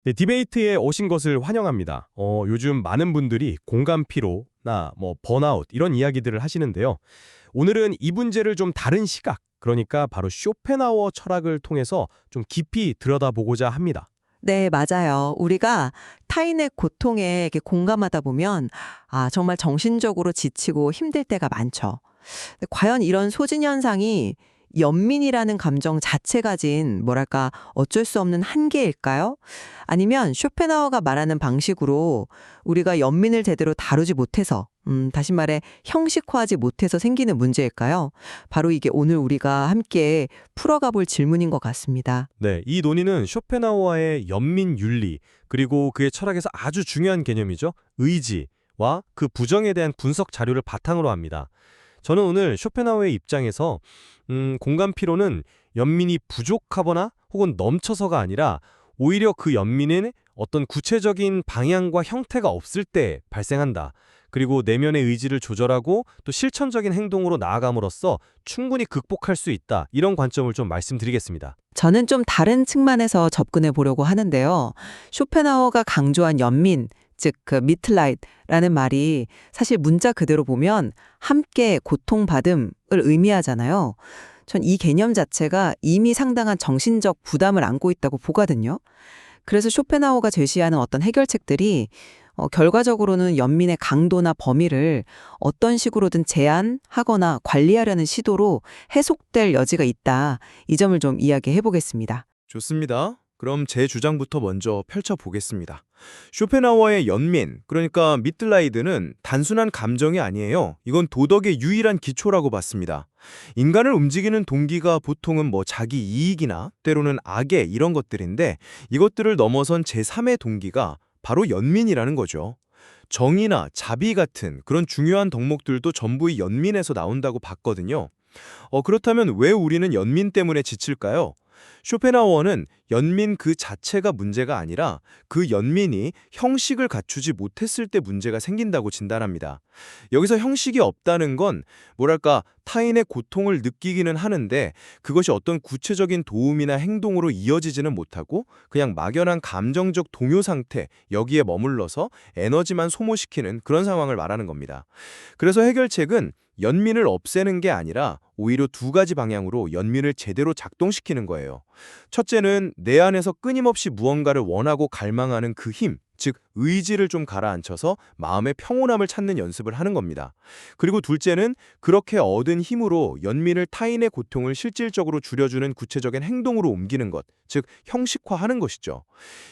네, 디베이트에 오신 것을 환영합니다. 요즘 많은 분들이 공감 피로나 번아웃 이런 이야기들을 하시는데요. 오늘은 이 문제를 좀 다른 시각, 그러니까 바로 쇼펜하우어 철학을 통해서 좀 깊이 들여다보고자 합니다. 네, 맞아요. 우리가 타인의 고통에 이렇게 공감하다 보면, 정말 정신적으로 지치고 힘들 때가 많죠. 근데 과연 이런 소진 현상이 연민이라는 감정 자체 가진, 뭐랄까, 어쩔 수 없는 한계일까요? 아니면 쇼펜하우어가 말하는 방식으로 우리가 연민을 제대로 다루지 못해서, 다시 말해 형식화하지 못해서 생기는 문제일까요? 바로 이게 오늘 우리가 함께 풀어가 볼 질문인 것 같습니다. 네, 이 논의는 쇼펜하우어의 연민 윤리, 그리고 그의 철학에서 아주 중요한 개념이죠. 의지와 그 부정에 대한 분석 자료를 바탕으로 합니다. 저는 오늘 쇼펜하우어의 입장에서 공감 피로는 연민이 부족하거나 혹은 넘쳐서가 아니라 오히려 그 연민은 어떤 구체적인 방향과 형태가 없을 때 발생한다. 그리고 내면의 의지를 조절하고 또 실천적인 행동으로 나아감으로써 충분히 극복할 수 있다. 이런 관점을 좀 말씀드리겠습니다. 저는 좀 다른 측면에서 접근해 보려고 하는데요. 쇼펜하우어가 강조한 연민, 즉 그 미틀라이트라는 말이 사실 문자 그대로 보면 함께 고통받음을 의미하잖아요. 전 이 개념 자체가 이미 상당한 정신적 부담을 안고 있다고 보거든요. 그래서 쇼펜하우어가 제시하는 어떤 해결책들이 결과적으로는 연민의 강도나 범위를 어떤 식으로든 제한하거나 관리하려는 시도로 해석될 여지가 있다. 이 점을 좀 이야기해 보겠습니다. 좋습니다. 그럼 제 주장부터 먼저 펼쳐보겠습니다. 쇼펜하우어의 연민, 그러니까 미틀라이드는 단순한 감정이 아니에요. 이건 도덕의 유일한 기초라고 봤습니다. 인간을 움직이는 동기가 보통은 자기 이익이나 때로는 악의 이런 것들인데 이것들을 넘어선 제3의 동기가 바로 연민이라는 거죠. 정의나 자비 같은 그런 중요한 덕목들도 전부 이 연민에서 나온다고 봤거든요. 그렇다면 왜 우리는 연민 때문에 지칠까요? 쇼펜하우어는 연민 그 자체가 문제가 아니라 그 연민이 형식을 갖추지 못했을 때 문제가 생긴다고 진단합니다. 여기서 형식이 없다는 건 타인의 고통을 느끼기는 하는데 그것이 어떤 구체적인 도움이나 행동으로 이어지지는 못하고 그냥 막연한 감정적 동요 상태, 여기에 머물러서 에너지만 소모시키는 그런 상황을 말하는 겁니다. 그래서 해결책은 연민을 없애는 게 아니라 오히려 두 가지 방향으로 연민을 제대로 작동시키는 거예요. 첫째는 내 안에서 끊임없이 무언가를 원하고 갈망하는 그 힘, 즉 의지를 좀 가라앉혀서 마음의 평온함을 찾는 연습을 하는 겁니다. 그리고 둘째는 그렇게 얻은 힘으로 연민을 타인의 고통을 실질적으로 줄여주는 구체적인 행동으로 옮기는 것, 즉 형식화하는 것이죠.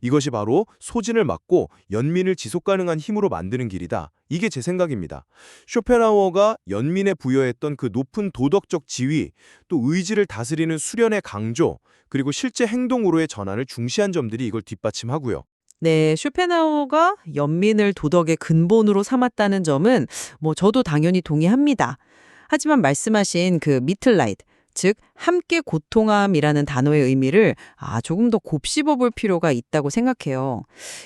이것이 바로 소진을 막고 연민을 지속 가능한 힘으로 만드는 길이다. 이게 제 생각입니다. 쇼펜하우어가 연민에 부여했던 그 높은 도덕적 지위, 또 의지를 다스리는 수련의 강조, 그리고 실제 행동으로의 전환을 중시한 점들이 이걸 뒷받침하고요. 네, 쇼펜하우어가 연민을 도덕의 근본으로 삼았다는 점은 저도 당연히 동의합니다. 하지만 말씀하신 그 미틀라이트, 즉 함께 고통함이라는 단어의 의미를 조금 더 곱씹어 볼 필요가 있다고 생각해요.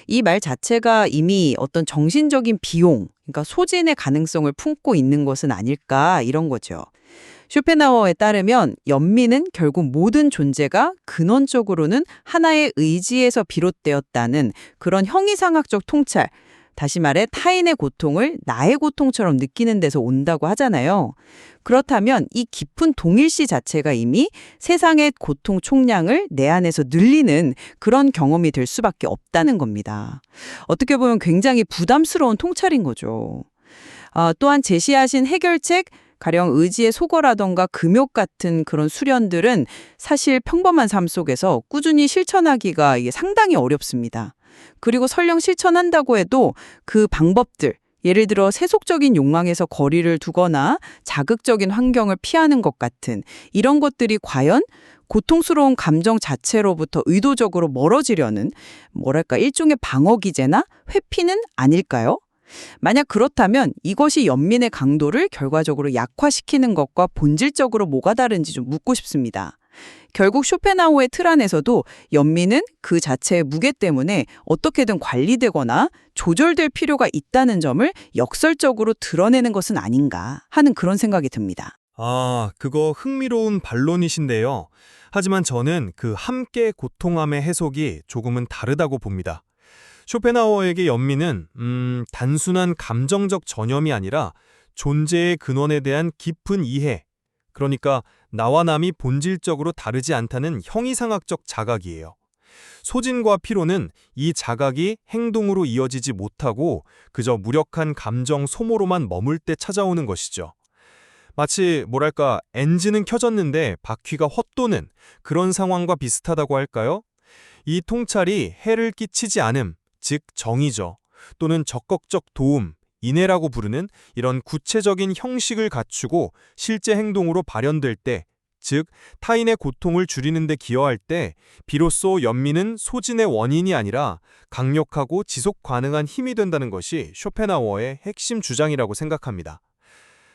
이 말 자체가 이미 어떤 정신적인 비용, 그러니까 소진의 가능성을 품고 있는 것은 아닐까 이런 거죠. 쇼펜하우어에 따르면 연민은 결국 모든 존재가 근원적으로는 하나의 의지에서 비롯되었다는 그런 형이상학적 통찰, 다시 말해 타인의 고통을 나의 고통처럼 느끼는 데서 온다고 하잖아요. 그렇다면 이 깊은 동일시 자체가 이미 세상의 고통 총량을 내 안에서 늘리는 그런 경험이 될 수밖에 없다는 겁니다. 어떻게 보면 굉장히 부담스러운 통찰인 거죠. 또한 제시하신 해결책, 가령 의지의 소거라던가 금욕 같은 그런 수련들은 사실 평범한 삶 속에서 꾸준히 실천하기가 이게 상당히 어렵습니다. 그리고 설령 실천한다고 해도 그 방법들, 예를 들어 세속적인 욕망에서 거리를 두거나 자극적인 환경을 피하는 것 같은 이런 것들이 과연 고통스러운 감정 자체로부터 의도적으로 멀어지려는 일종의 방어 기제나 회피는 아닐까요? 만약 그렇다면 이것이 연민의 강도를 결과적으로 약화시키는 것과 본질적으로 뭐가 다른지 좀 묻고 싶습니다. 결국 쇼펜하우어의 틀 안에서도 연민은 그 자체의 무게 때문에 어떻게든 관리되거나 조절될 필요가 있다는 점을 역설적으로 드러내는 것은 아닌가 하는 그런 생각이 듭니다. 그거 흥미로운 반론이신데요. 하지만 저는 그 함께 고통함의 해석이 조금은 다르다고 봅니다. 쇼펜하우어에게 연민은 단순한 감정적 전염이 아니라 존재의 근원에 대한 깊은 이해, 그러니까 나와 남이 본질적으로 다르지 않다는 형이상학적 자각이에요. 소진과 피로는 이 자각이 행동으로 이어지지 못하고 그저 무력한 감정 소모로만 머물 때 찾아오는 것이죠. 마치 뭐랄까 엔진은 켜졌는데 바퀴가 헛도는 그런 상황과 비슷하다고 할까요? 이 통찰이 해를 끼치지 않음, 즉 정의죠. 또는 적극적 도움, 인애라고 부르는 이런 구체적인 형식을 갖추고 실제 행동으로 발현될 때, 즉 타인의 고통을 줄이는 데 기여할 때 비로소 연민은 소진의 원인이 아니라 강력하고 지속 가능한 힘이 된다는 것이 쇼펜하우어의 핵심 주장이라고 생각합니다.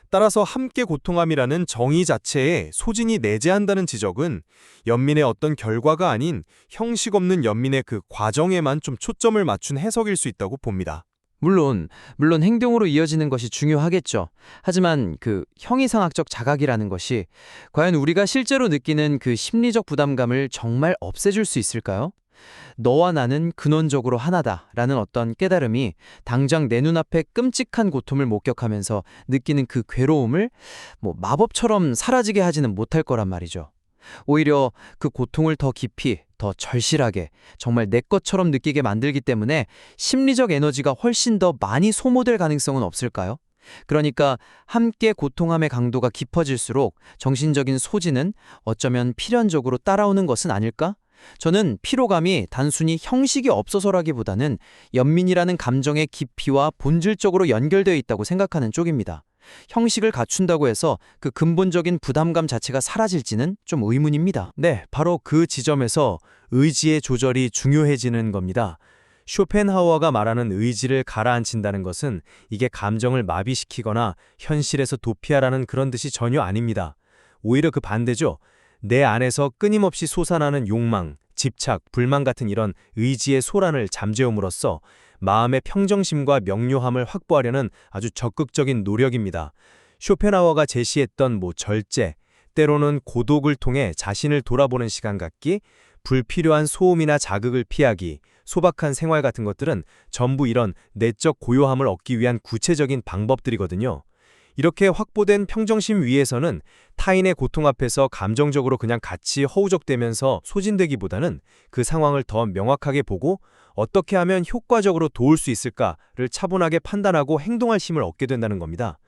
따라서 함께 고통함이라는 정의 자체에 소진이 내재한다는 지적은 연민의 어떤 결과가 아닌 형식 없는 연민의 그 과정에만 좀 초점을 맞춘 해석일 수 있다고 봅니다. 물론 행동으로 이어지는 것이 중요하겠죠. 하지만 그 형이상학적 자각이라는 것이 과연 우리가 실제로 느끼는 그 심리적 부담감을 정말 없애줄 수 있을까요? 너와 나는 근원적으로 하나다라는 어떤 깨달음이 당장 내 눈앞에 끔찍한 고통을 목격하면서 느끼는 그 괴로움을 마법처럼 사라지게 하지는 못할 거란 말이죠. 오히려 그 고통을 더 깊이, 더 절실하게, 정말 내 것처럼 느끼게 만들기 때문에 심리적 에너지가 훨씬 더 많이 소모될 가능성은 없을까요? 그러니까 함께 고통함의 강도가 깊어질수록 정신적인 소진은 어쩌면 필연적으로 따라오는 것은 아닐까? 저는 피로감이 단순히 형식이 없어서라기보다는 연민이라는 감정의 깊이와 본질적으로 연결되어 있다고 생각하는 쪽입니다. 형식을 갖춘다고 해서 그 근본적인 부담감 자체가 사라질지는 좀 의문입니다. 네, 바로 그 지점에서 의지의 조절이 중요해지는 겁니다. 쇼펜하우어가 말하는 의지를 가라앉힌다는 것은 이게 감정을 마비시키거나 현실에서 도피하라는 그런 뜻이 전혀 아닙니다. 오히려 그 반대죠. 내 안에서 끊임없이 솟아나는 욕망, 집착, 불만 같은 이런 의지의 소란을 잠재움으로써 마음의 평정심과 명료함을 확보하려는 아주 적극적인 노력입니다. 쇼펜하우어가 제시했던 절제, 때로는 고독을 통해 자신을 돌아보는 시간 갖기, 불필요한 소음이나 자극을 피하기, 소박한 생활 같은 것들은 전부 이런 내적 고요함을 얻기 위한 구체적인 방법들이거든요. 이렇게 확보된 평정심 위에서는 타인의 고통 앞에서 감정적으로 그냥 같이 허우적대면서 소진되기보다는 그 상황을 더 명확하게 보고 어떻게 하면 효과적으로 도울 수 있을까를 차분하게 판단하고 행동할 힘을 얻게 된다는 겁니다.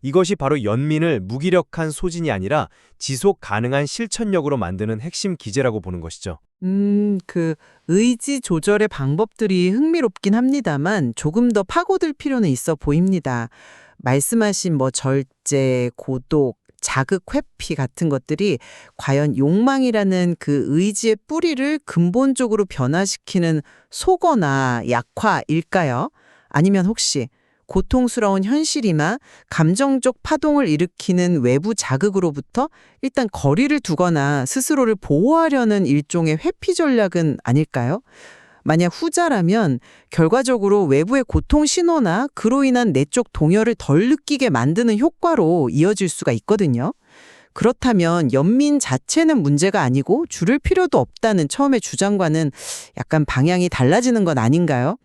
이것이 바로 연민을 무기력한 소진이 아니라 지속 가능한 실천력으로 만드는 핵심 기제라고 보는 것이죠. 그 의지 조절의 방법들이 흥미롭긴 합니다만 조금 더 파고들 필요는 있어 보입니다. 말씀하신 절제, 고독, 자극 회피 같은 것들이 과연 욕망이라는 그 의지의 뿌리를 근본적으로 변화시키는 소거나 약화일까요? 아니면 혹시 고통스러운 현실이나 감정적 파동을 일으키는 외부 자극으로부터 일단 거리를 두거나 스스로를 보호하려는 일종의 회피 전략은 아닐까요? 만약 후자라면 결과적으로 외부의 고통 신호나 그로 인한 내적 동요를 덜 느끼게 만드는 효과로 이어질 수가 있거든요. 그렇다면 연민 자체는 문제가 아니고 줄일 필요도 없다는 처음의 주장과는 약간 방향이 달라지는 건 아닌가요?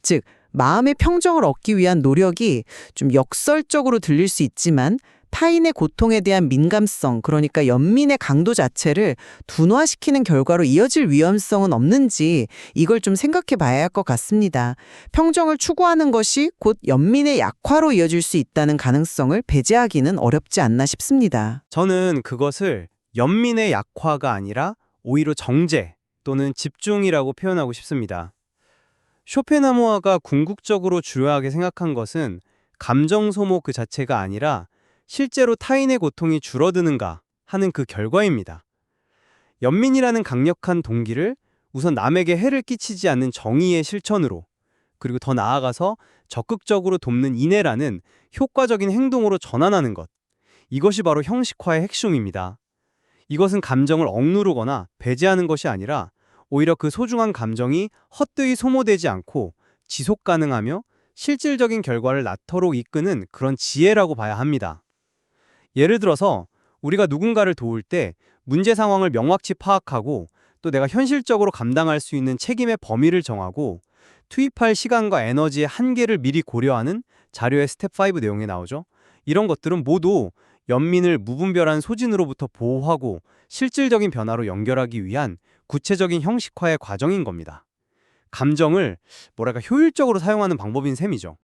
즉, 마음의 평정을 얻기 위한 노력이 좀 역설적으로 들릴 수 있지만 타인의 고통에 대한 민감성, 그러니까 연민의 강도 자체를 둔화시키는 결과로 이어질 위험성은 없는지 이걸 좀 생각해 봐야 할 것 같습니다. 평정을 추구하는 것이 곧 연민의 약화로 이어질 수 있다는 가능성을 배제하기는 어렵지 않나 싶습니다. 저는 그것을 연민의 약화가 아니라 오히려 정제 또는 집중이라고 표현하고 싶습니다. 쇼펜하우어가 궁극적으로 중요하게 생각한 것은 감정 소모 그 자체가 아니라 실제로 타인의 고통이 줄어드는가 하는 그 결과입니다. 연민이라는 강력한 동기를 우선 남에게 해를 끼치지 않는 정의의 실천으로, 그리고 더 나아가서 적극적으로 돕는 인애라는 효과적인 행동으로 전환하는 것. 이것이 바로 형식화의 핵심입니다. 이것은 감정을 억누르거나 배제하는 것이 아니라 오히려 그 소중한 감정이 헛되이 소모되지 않고 지속 가능하며 실질적인 결과를 낳도록 이끄는 그런 지혜라고 봐야 합니다. 예를 들어서 우리가 누군가를 도울 때 문제 상황을 명확히 파악하고 또 내가 현실적으로 감당할 수 있는 책임의 범위를 정하고 투입할 시간과 에너지의 한계를 미리 고려하는 자료의 스텝 5 내용에 나오죠. 이런 것들은 모두 연민을 무분별한 소진으로부터 보호하고 실질적인 변화로 연결하기 위한 구체적인 형식화의 과정인 겁니다. 감정을 효율적으로 사용하는 방법인 셈이죠.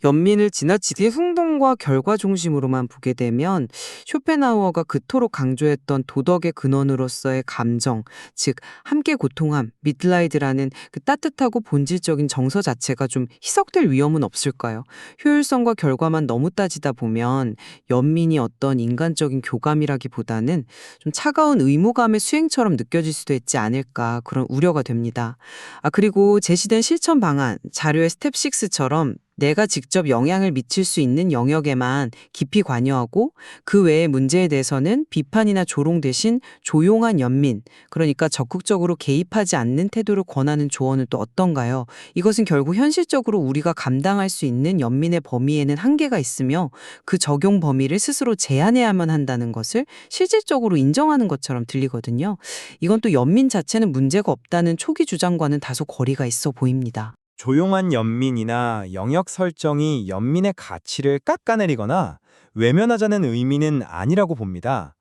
연민을 지나치게 행동과 결과 중심으로만 보게 되면 쇼펜하우어가 그토록 강조했던 도덕의 근원으로서의 감정, 즉 함께 고통함, 미드라이드라는 그 따뜻하고 본질적인 정서 자체가 좀 희석될 위험은 없을까요? 효율성과 결과만 너무 따지다 보면 연민이 어떤 인간적인 교감이라기보다는 좀 차가운 의무감의 수행처럼 느껴질 수도 있지 않을까 그런 우려가 됩니다. 그리고 제시된 실천 방안, 자료의 스텝 6처럼 내가 직접 영향을 미칠 수 있는 영역에만 깊이 관여하고 그 외의 문제에 대해서는 비판이나 조롱 대신 조용한 연민, 그러니까 적극적으로 개입하지 않는 태도를 권하는 조언은 또 어떤가요? 이것은 결국 현실적으로 우리가 감당할 수 있는 연민의 범위에는 한계가 있으며 그 적용 범위를 스스로 제한해야만 한다는 것을 실질적으로 인정하는 것처럼 들리거든요. 이건 또 연민 자체는 문제가 없다는 초기 주장과는 다소 거리가 있어 보입니다. 조용한 연민이나 영역 설정이 연민의 가치를 깎아내리거나 외면하자는 의미는 아니라고 봅니다.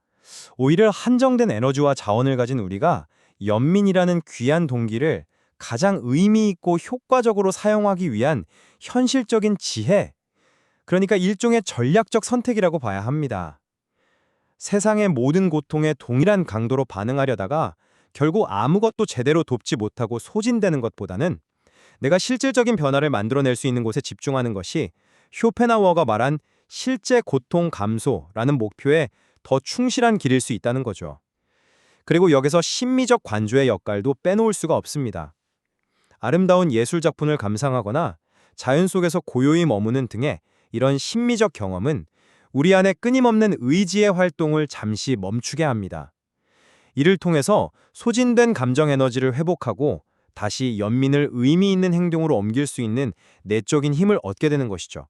오히려 한정된 에너지와 자원을 가진 우리가 연민이라는 귀한 동기를 가장 의미 있고 효과적으로 사용하기 위한 현실적인 지혜, 그러니까 일종의 전략적 선택이라고 봐야 합니다. 세상의 모든 고통에 동일한 강도로 반응하려다가 결국 아무것도 제대로 돕지 못하고 소진되는 것보다는 내가 실질적인 변화를 만들어낼 수 있는 곳에 집중하는 것이 쇼펜하우어가 말한 실제 고통 감소라는 목표에 더 충실한 길일 수 있다는 거죠. 그리고 여기서 심미적 관조의 역할도 빼놓을 수가 없습니다. 아름다운 예술 작품을 감상하거나 자연 속에서 고요히 머무는 등의 이런 심미적 경험은 우리 안에 끊임없는 의지의 활동을 잠시 멈추게 합니다. 이를 통해서 소진된 감정 에너지를 회복하고 다시 연민을 의미 있는 행동으로 옮길 수 있는 내적인 힘을 얻게 되는 것이죠.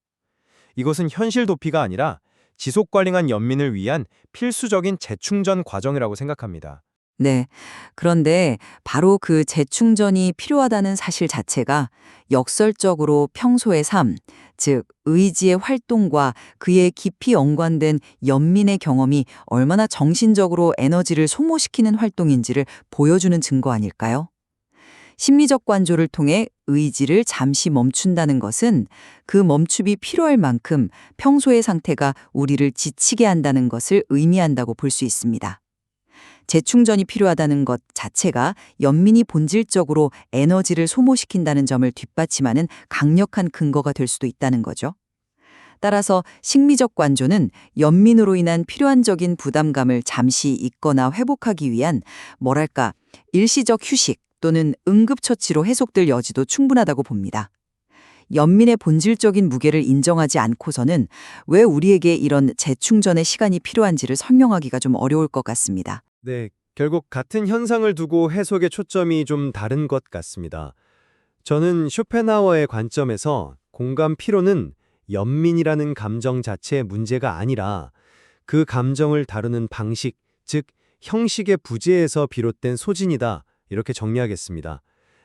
이것은 현실 도피가 아니라 지속 가능한 연민을 위한 필수적인 재충전 과정이라고 생각합니다. 네. 그런데 바로 그 재충전이 필요하다는 사실 자체가 역설적으로 평소의 삶, 즉 의지의 활동과 그에 깊이 연관된 연민의 경험이 얼마나 정신적으로 에너지를 소모시키는 활동인지를 보여주는 증거 아닐까요? 심리적 관조를 통해 의지를 잠시 멈춘다는 것은 그 멈춤이 필요할 만큼 평소의 상태가 우리를 지치게 한다는 것을 의미한다고 볼 수 있습니다. 재충전이 필요하다는 것 자체가 연민이 본질적으로 에너지를 소모시킨다는 점을 뒷받침하는 강력한 근거가 될 수도 있다는 거죠. 따라서 식미적 관조는 연민으로 인한 필요한적인 부담감을 잠시 잊거나 회복하기 위한 일시적 휴식 또는 응급처치로 해석될 여지도 충분하다고 봅니다. 연민의 본질적인 무게를 인정하지 않고서는 왜 우리에게 이런 재충전의 시간이 필요한지를 설명하기가 좀 어려울 것 같습니다. 네, 결국 같은 현상을 두고 해석의 초점이 좀 다른 것 같습니다. 저는 쇼펜하우어의 관점에서 공감 피로는 연민이라는 감정 자체의 문제가 아니라 그 감정을 다루는 방식, 즉 형식의 부재에서 비롯된 소진이다, 이렇게 정리하겠습니다.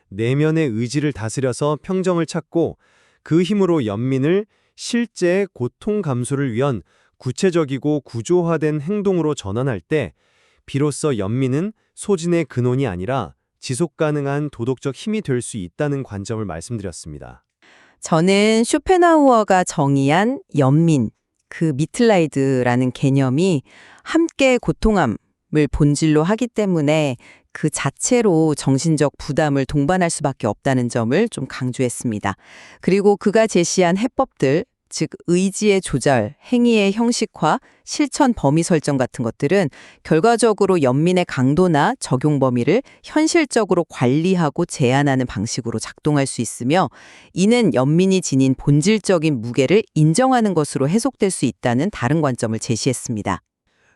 내면의 의지를 다스려서 평정을 찾고 그 힘으로 연민을 실제 고통 감소를 위한 구체적이고 구조화된 행동으로 전환할 때 비로소 연민은 소진의 근원이 아니라 지속 가능한 도덕적 힘이 될 수 있다는 관점을 말씀드렸습니다. 저는 쇼펜하우어가 정의한 연민, 그 미틀라이드라는 개념이 함께 고통함을 본질로 하기 때문에 그 자체로 정신적 부담을 동반할 수밖에 없다는 점을 좀 강조했습니다. 그리고 그가 제시한 해법들, 즉 의지의 조절, 행위의 형식화, 실천 범위 설정 같은 것들은 결과적으로 연민의 강도나 적용 범위를 현실적으로 관리하고 제한하는 방식으로 작동할 수 있으며 이는 연민이 지닌 본질적인 무게를 인정하는 것으로 해석될 수 있다는 다른 관점을 제시했습니다.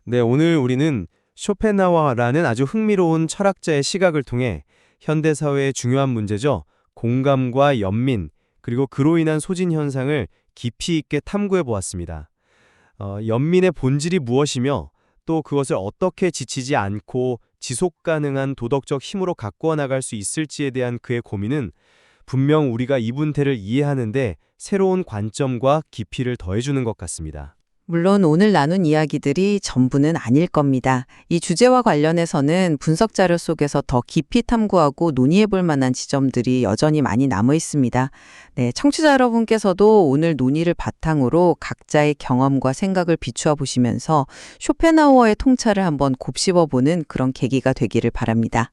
네, 오늘 우리는 쇼펜하우어라는 아주 흥미로운 철학자의 시각을 통해 현대사회의 중요한 문제죠. 공감과 연민, 그리고 그로 인한 소진 현상을 깊이 있게 탐구해 보았습니다. 연민의 본질이 무엇이며 또 그것을 어떻게 지치지 않고 지속 가능한 도덕적 힘으로 가꾸어 나갈 수 있을지에 대한 그의 고민은 분명 우리가 이분태를 이해하는데 새로운 관점과 깊이를 더해주는 것 같습니다. 물론 오늘 나눈 이야기들이 전부는 아닐 겁니다. 이 주제와 관련해서는 분석 자료 속에서 더 깊이 탐구하고 논의해 볼 만한 지점들이 여전히 많이 남아 있습니다. 네, 청취자 여러분께서도 오늘 논의를 바탕으로 각자의 경험과 생각을 비추어 보시면서 쇼펜하우어의 통찰을 한번 곱씹어 보는 그런 계기가 되기를 바랍니다.